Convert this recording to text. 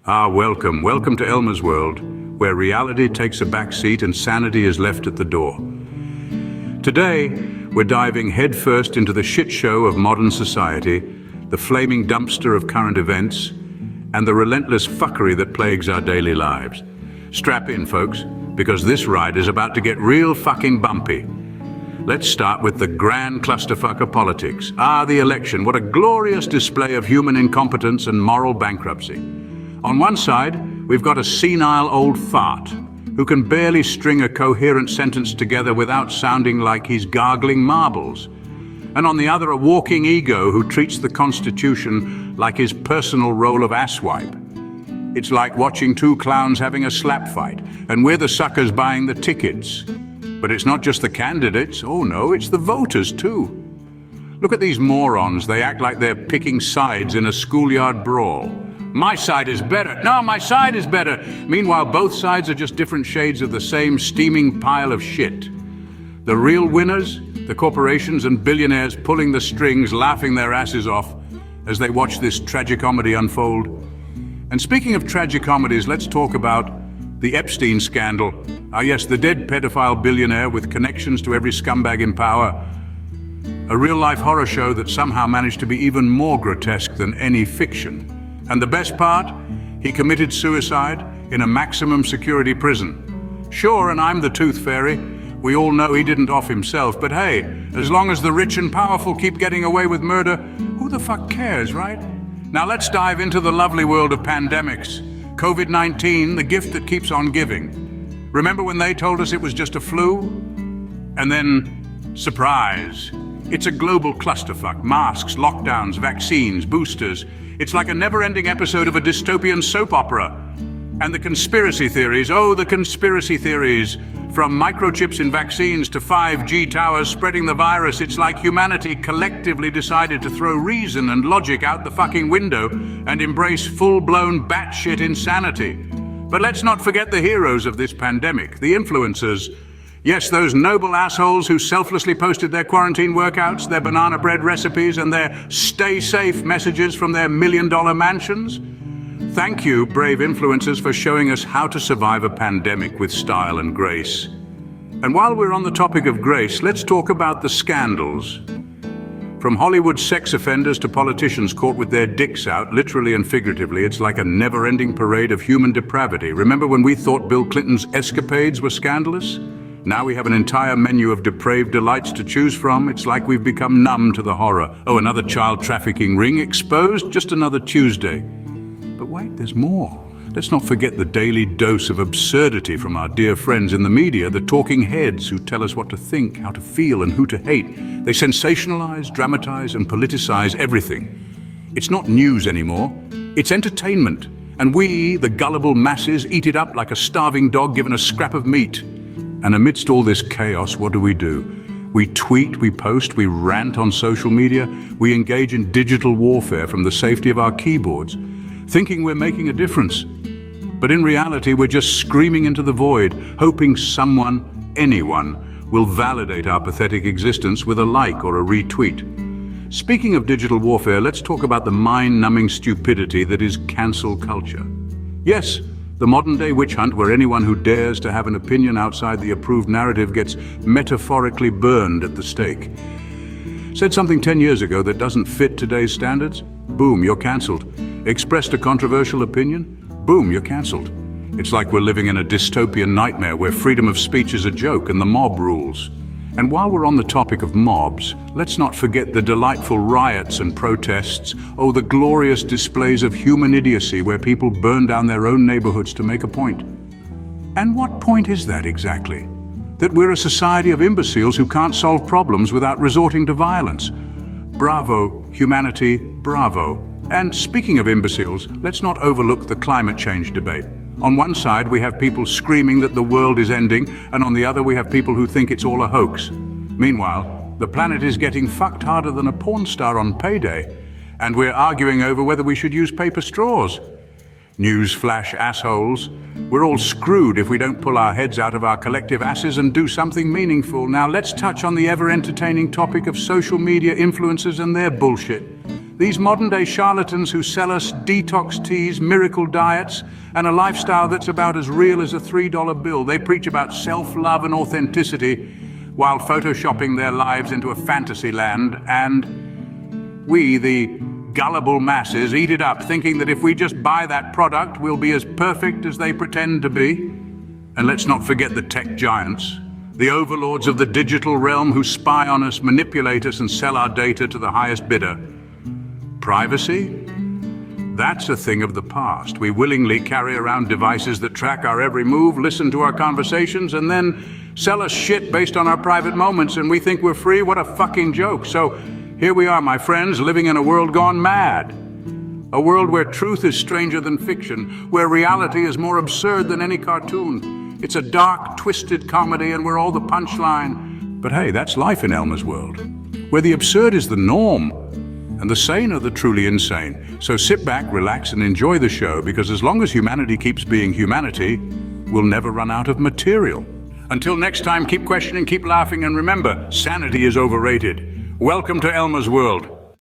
Welcome to Elmer's world, where reality takes a back seat and sanity is left at the door. Today, we're diving headfirst into the shit show of modern society, the flaming dumpster of current events, and the relentless fuckery that plagues our daily lives. Strap in, folks, because this ride is about to get real fucking bumpy. Let's start with the grand clusterfuck of politics. The election, what a glorious display of human incompetence and moral bankruptcy. On one side, we've got a senile old fart who can barely string a coherent sentence together without sounding like he's gargling marbles. And on the other, a walking ego who treats the Constitution like his personal roll of asswipe. It's like watching two clowns having a slap fight, and we're the suckers buying the tickets. But it's not just the candidates, oh no, it's the voters too. Look at these morons, they act like they're picking sides in a schoolyard brawl. My side is better. No, my side is better. Meanwhile, both sides are just different shades of the same steaming pile of shit. The real winners, the corporations and billionaires pulling the strings, laughing their asses off as they watch this tragicomedy unfold. And speaking of tragicomedies, let's talk about the Epstein scandal. Yes, the dead pedophile billionaire with connections to every scumbag in power. A real-life horror show that somehow managed to be even more grotesque than any fiction. And the best part? He committed suicide in a maximum security prison. Sure, and I'm the tooth fairy. We all know he didn't off himself, but hey, as long as the rich and powerful keep getting away with murder, who the fuck cares, right? Now let's dive into the lovely world of pandemics. COVID-19, the gift that keeps on giving. Remember when they told us it was just a flu? And then, surprise, it's a global clusterfuck. Masks, lockdowns, vaccines, boosters. It's like a never-ending episode of a dystopian soap opera. And the conspiracy theories, the conspiracy theories. From microchips in vaccines to 5G towers spreading the virus, it's like humanity collectively decided to throw reason and logic out the fucking window and embrace full-blown batshit insanity. But let's not forget the heroes of this pandemic, the influencers. Yes, those noble assholes who selflessly posted their quarantine workouts, their banana bread recipes, and their stay safe messages from their million-dollar mansions. Thank you, brave influencers, for showing us how to survive a pandemic with style and grace. And while we're on the topic of grace, let's talk about the scandals. From Hollywood sex offenders to politicians caught with their dicks out, literally and figuratively, it's like a never-ending parade of human depravity. Remember when we thought Bill Clinton's escapades were scandalous? Now we have an entire menu of depraved delights to choose from. It's like we've become numb to the horror. Another child trafficking ring exposed? Just another Tuesday. But wait, there's more. Let's not forget the daily dose of absurdity from our dear friends in the media, the talking heads who tell us what to think, how to feel, and who to hate. They sensationalize, dramatize, and politicize everything. It's not news anymore. It's entertainment. And we, the gullible masses, eat it up like a starving dog given a scrap of meat. And amidst all this chaos, what do? We tweet, we post, we rant on social media, we engage in digital warfare from the safety of our keyboards, thinking we're making a difference. But in reality, we're just screaming into the void, hoping someone, anyone, will validate our pathetic existence with a like or a retweet. Speaking of digital warfare, let's talk about the mind-numbing stupidity that is cancel culture. Yes, the modern-day witch hunt where anyone who dares to have an opinion outside the approved narrative gets metaphorically burned at the stake. Said something 10 years ago that doesn't fit today's standards? Boom, you're cancelled. Expressed a controversial opinion? Boom, you're cancelled. It's like we're living in a dystopian nightmare where freedom of speech is a joke and the mob rules. And while we're on the topic of mobs, let's not forget the delightful riots and protests, the glorious displays of human idiocy where people burn down their own neighborhoods to make a point. And what point is that exactly? That we're a society of imbeciles who can't solve problems without resorting to violence. Bravo, humanity, bravo. And speaking of imbeciles, let's not overlook the climate change debate. On one side, we have people screaming that the world is ending, and on the other, we have people who think it's all a hoax. Meanwhile, the planet is getting fucked harder than a porn star on payday, and we're arguing over whether we should use paper straws. Newsflash, assholes. We're all screwed if we don't pull our heads out of our collective asses and do something meaningful. Now let's touch on the ever-entertaining topic of social media influencers and their bullshit. These modern-day charlatans who sell us detox teas, miracle diets, and a lifestyle that's about as real as a $3 bill. They preach about self-love and authenticity while photoshopping their lives into a fantasy land, and we, the gullible masses, eat it up, thinking that if we just buy that product, we'll be as perfect as they pretend to be. And let's not forget the tech giants, the overlords of the digital realm who spy on us, manipulate us, and sell our data to the highest bidder. Privacy? That's a thing of the past. We willingly carry around devices that track our every move, listen to our conversations, and then sell us shit based on our private moments, and we think we're free? What a fucking joke. So here we are, my friends, living in a world gone mad. A world where truth is stranger than fiction, where reality is more absurd than any cartoon. It's a dark, twisted comedy, and we're all the punchline. But hey, that's life in Elmer's world, where the absurd is the norm, and the sane are the truly insane. So sit back, relax, and enjoy the show, because as long as humanity keeps being humanity, we'll never run out of material. Until next time, keep questioning, keep laughing, and remember, sanity is overrated. Welcome to Elmer's world.